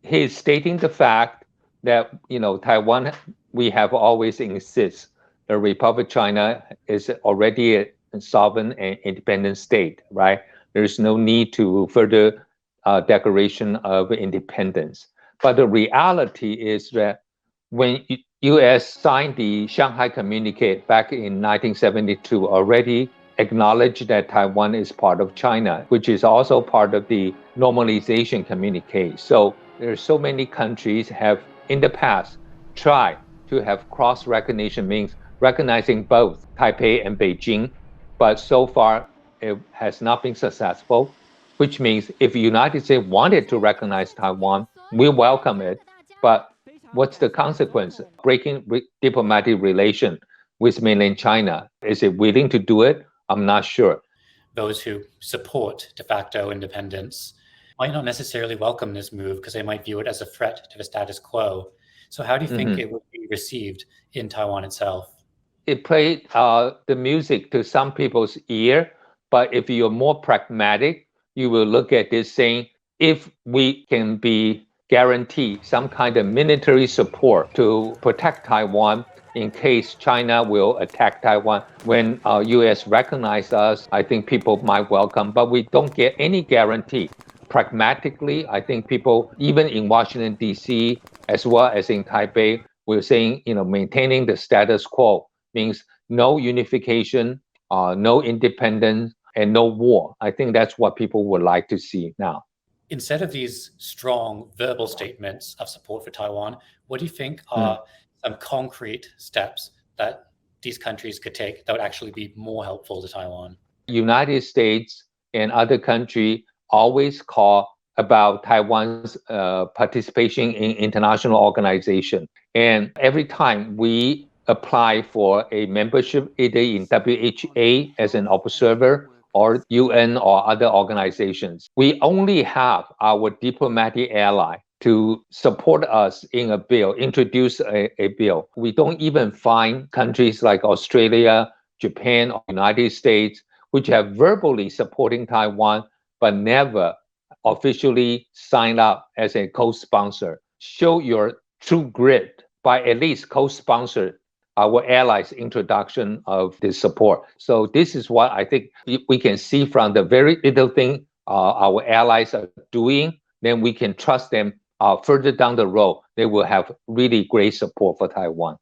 he's stating the fact that, Taiwan, we have always insist the Republic of China is already a sovereign and independent state, right? There's no need to further declaration of independence. But the reality is that when U.S. signed the Shanghai Communique back in 1972, already acknowledged that Taiwan is part of China, which is also part of the normalization communique. So there's so many countries have in the past tried to have cross recognition, means recognizing both Taipei and Beijing, but so far it has not been successful, which means if the United States wanted to recognize Taiwan, we welcome it. But what's the consequence? Breaking diplomatic relation with mainland China. Is it willing to do it? I'm not sure. Those who support de facto independence might not necessarily welcome this move because they might view it as a threat to the status quo. So how do you think it would be received in Taiwan itself? It played the music to some people's ear, but if you're more pragmatic, you will look at this saying, if we can be guaranteed some kind of military support to protect Taiwan in case China will attack Taiwan, when U.S. recognize us, I think people might welcome, but we don't get any guarantee. Pragmatically, I think people, even in Washington, D.C., as well as in Taipei, we're saying, maintaining the status quo means no unification, no independence, and no war. I think that's what people would like to see now. Instead of these strong verbal statements of support for Taiwan, what do you think are some concrete steps that these countries could take that would actually be more helpful to Taiwan? United States and other countries always call about Taiwan's participation in international organization. And every time we apply for a membership, either in WHA as an observer or UN or other organizations, we only have our diplomatic ally to support us in a bill, introduce a bill. We don't even find countries like Australia, Japan, or United States, which have verbally supporting Taiwan, but never officially signed up as a co-sponsor. Show your true grit by at least co-sponsor our allies' introduction of this support. So this is what I think we can see from the very little thing our allies are doing, then we can trust them further down the road. They will have really great support for Taiwan.